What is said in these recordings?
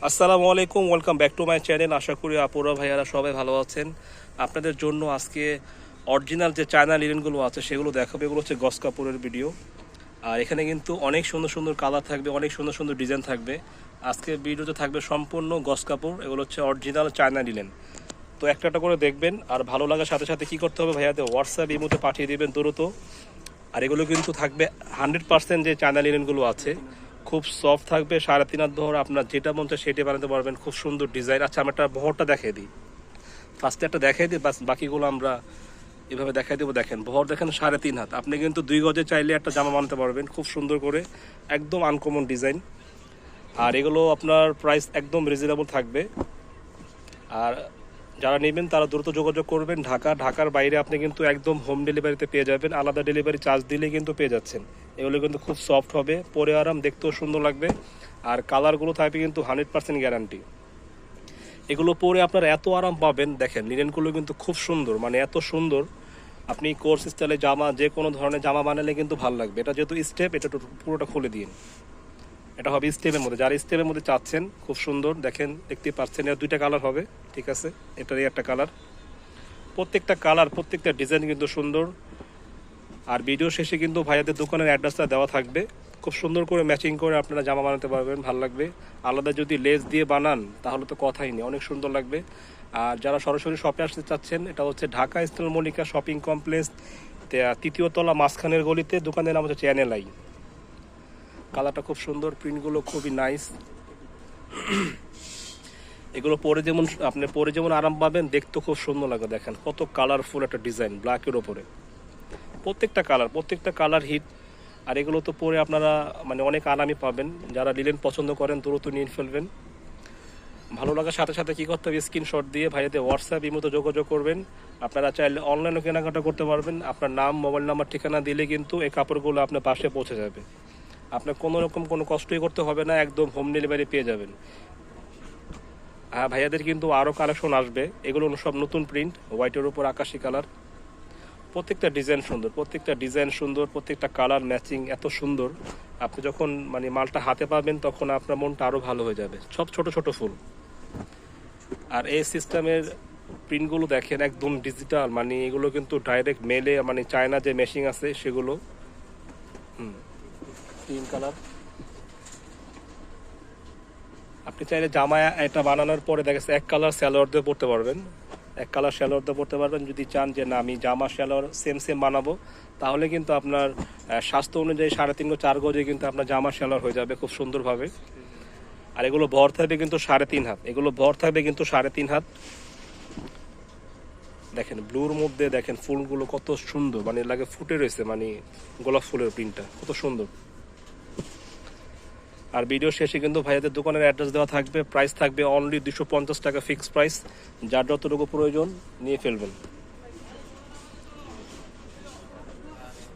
আসসালামু আলাইকুম, welcome back to my channel. আশা করি আপুরা ভাইয়ারা সবাই ভালো আছেন। আপনাদের জন্য আজকে অরিজিনাল যে চায়না লিনেনগুলো আছে সেগুলো দেখাবো। এগুলো হচ্ছে গস কাপড়ের ভিডিও। আর এখানে কিন্তু অনেক সুন্দর সুন্দর কালার থাকবে, অনেক সুন্দর সুন্দর ডিজাইন থাকবে। আজকের ভিডিওতে থাকবে সম্পূর্ণ গস কাপড়। এগুলো হচ্ছে অরিজিনাল চায়না লিনেন। তো একটা একটা করে দেখবেন, আর ভালো লাগার সাথে সাথে কী করতে হবে ভাইয়াদের হোয়াটসঅ্যাপ ইমোতে পাঠিয়ে দেবেন দ্রুত। আর এগুলো কিন্তু থাকবে 100% যে চায়না লিনেনগুলো আছে, খুব সফট থাকবে। 3.5 হাত বহর, আপনার যেটা মন চায় সেটা বানাতে পারবেন। খুব সুন্দর ডিজাইন। আচ্ছা, আমি একটা বহরটা দেখিয়ে দিই। ফার্স্টে একটা দেখাই দিই, বাস বাকিগুলো আমরা এভাবে দেখাই দেবো। দেখেন বহর, দেখেন 3.5 হাত। আপনি কিন্তু 2 গজে চাইলে একটা জামা বানাতে পারবেন খুব সুন্দর করে, একদম আনকমন ডিজাইন। আর এগুলো আপনার প্রাইস একদম রিজনেবল থাকবে। আর যারা নেবেন তারা দ্রুত যোগাযোগ করবেন। ঢাকার বাইরে আপনি কিন্তু একদম হোম ডেলিভারিতে পেয়ে যাবেন। আলাদা ডেলিভারি চার্জ দিলে কিন্তু পেয়ে যাচ্ছেন। এগুলো কিন্তু খুব সফট হবে, পরে আরাম, দেখতেও সুন্দর লাগবে। আর কালারগুলো থাকবে কিন্তু 100% গ্যারান্টি। এগুলো পরে আপনারা এত আরাম পাবেন। দেখেন লিনেনগুলো কিন্তু খুব সুন্দর, মানে এত সুন্দর। আপনি কোর্স স্টাইলে জামা, যে কোনো ধরনের জামা বানালে কিন্তু ভালো লাগবে। এটা যেহেতু স্টেপ, এটা পুরোটা খুলে দিন। এটা হবে স্টেপের মধ্যে, যারা স্টেপের মধ্যে চাচ্ছেন খুব সুন্দর। দেখেন, দেখতে পাচ্ছেন, এর 2টা কালার হবে, ঠিক আছে। এটারই একটা কালার। প্রত্যেকটা কালার, প্রত্যেকটা ডিজাইন কিন্তু সুন্দর। আর ভিডিও শেষে কিন্তু ভাইয়াদের দোকানের অ্যাড্রেসটা দেওয়া থাকবে। খুব সুন্দর করে ম্যাচিং করে আপনারা জামা বানাতে পারবেন, ভালো লাগবে। আলাদা যদি লেস দিয়ে বানান তাহলে তো কথাই নেই, অনেক সুন্দর লাগবে। আর যারা সরাসরি শপে আসতে চাচ্ছেন, এটা হচ্ছে Dhaka eastern Mallika shopping complex, 3য় তলা, মাঝখানের গলিতে। দোকানের নাম হচ্ছে চ্যানেল আই। কালারটা খুব সুন্দর, প্রিন্টগুলো খুবই নাইস। এগুলো পরে যেমন আরাম পাবেন, দেখতে খুব সুন্দর লাগে। দেখেন কত কালারফুল একটা ডিজাইন ব্ল্যাকের ওপরে। প্রত্যেকটা কালার হিট। আর এগুলো তো পরে আপনারা মানে অনেক আরামই পাবেন। যারা লিনেন পছন্দ করেন দ্রুত নিয়ে ফেলবেন। ভালো লাগার সাথে সাথে কী করতে হবে, স্ক্রিনশট দিয়ে ভাইয়াদের হোয়াটসঅ্যাপ ইমোতে যোগাযোগ করবেন। আপনারা চাইলে অনলাইনে কেনাকাটা করতে পারবেন। আপনার নাম, মোবাইল নাম্বার, ঠিকানা দিলে কিন্তু এই কাপড়গুলো আপনার পাশে পৌঁছে যাবে। আপনার কোনো রকম কোনো কষ্টই করতে হবে না, একদম হোম ডেলিভারি পেয়ে যাবেন। হ্যাঁ, ভাইয়াদের কিন্তু আরও কালেকশন আসবে। এগুলো সব নতুন প্রিন্ট, হোয়াইটের উপর আকাশি কালার। প্রত্যেকটা ডিজাইন সুন্দর, প্রত্যেকটা কালার ম্যাচিং এত সুন্দর। আপনি যখন মানে মালটা হাতে পাবেন তখন আপনার মনটা আরও ভালো হয়ে যাবে। সব ছোট ছোট ফুল। আর এই সিস্টেমের প্রিন্টগুলো দেখেন একদম ডিজিটাল, মানে এগুলো কিন্তু ডাইরেক্ট মেলে, মানে চায়না যে মেশিন আছে সেগুলো। Pink colour. আপনি চাইলে জামা এটা বানানোর পরে দেখা যাচ্ছে এক কালার সালোয়ার দিয়ে পরতে পারবেন। যদি চান যে না, আমি জামা সালোয়ার সেম বানাবো, তাহলে কিন্তু আপনার স্বাস্থ্য অনুযায়ী 3.5 4 গজে কিন্তু আপনার জামা সালোয়ার হয়ে যাবে খুব সুন্দরভাবে। আর এগুলো ভর থাকবে কিন্তু 3.5 হাত। দেখেন ব্লুর মধ্যে দেখেন ফুলগুলো কত সুন্দর, মানে লাগে ফুটে রয়েছে, মানে গোলাপ ফুলের প্রিন্টটা কত সুন্দর। আর ভিডিও শেষে কিন্তু ভাইয়াদের দোকানের অ্যাড্রেস দেওয়া থাকবে। প্রাইস থাকবে অনলি 250 টাকা ফিক্সড প্রাইস। যার যতটুকু প্রয়োজন নিয়ে ফেলবেন।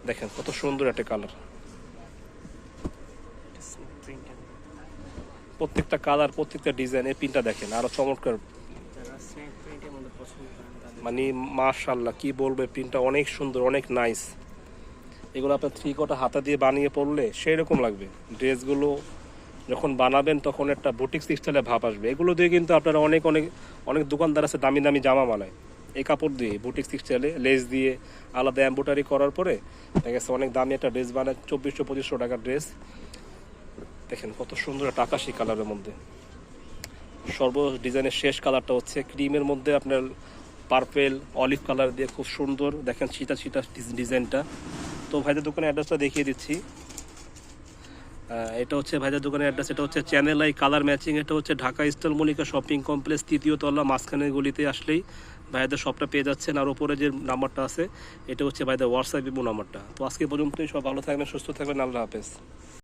দেখেন কত সুন্দর একটা কালার। প্রত্যেকটা কালার, প্রত্যেকটা ডিজাইন, এই প্রিন্টটা দেখেন আরো চমৎকার। মানে মাশাআল্লাহ, কি বলবো, প্রিন্টটা অনেক সুন্দর, অনেক নাইস। এগুলো আপনার 3/4 হাতা দিয়ে বানিয়ে পরলে সেই রকম লাগবে। ড্রেসগুলো যখন বানাবেন তখন একটা বুটিক স্টাইলে ভাব আসবে। এগুলো দিয়ে কিন্তু আপনারা অনেক দোকানদার আছে দামি দামি জামা বানায় এই কাপড় দিয়ে, বুটিক স্টাইলে লেস দিয়ে আলাদা এমব্রয়ডারি করার পরে দেখা গেছে অনেক দামি একটা ড্রেস বানায়, 2400-2500 টাকার ড্রেস। দেখেন কত সুন্দর একটা আকাশি কালারের মধ্যে। ডিজাইনের শেষ কালারটা হচ্ছে ক্রিমের মধ্যে আপনার পার্পেল অলিভ কালার দিয়ে, খুব সুন্দর। দেখেন ছিটা ডিজাইনটা। তো ভাইদের দোকানের অ্যাড্রেসটা দেখিয়ে দিচ্ছি। এটা হচ্ছে ভাইদের দোকানের অ্যাড্রেস, এটা হচ্ছে চ্যানেল আই, কালার ম্যাচিং। এটা হচ্ছে Dhaka eastern Mallika shopping complex, 3য় তলা, মাঝখানের গলিতে আসলেই ভাইদের শপটা পেয়ে যাচ্ছেন। আর ওপরে যে নাম্বারটা আছে এটা হচ্ছে ভাইদের হোয়াটসঅ্যাপ ইমো নাম্বারটা। তো আজকে পর্যন্তই, সব ভালো থাকবেন, সুস্থ থাকবেন, আল্লাহ হাফেজ।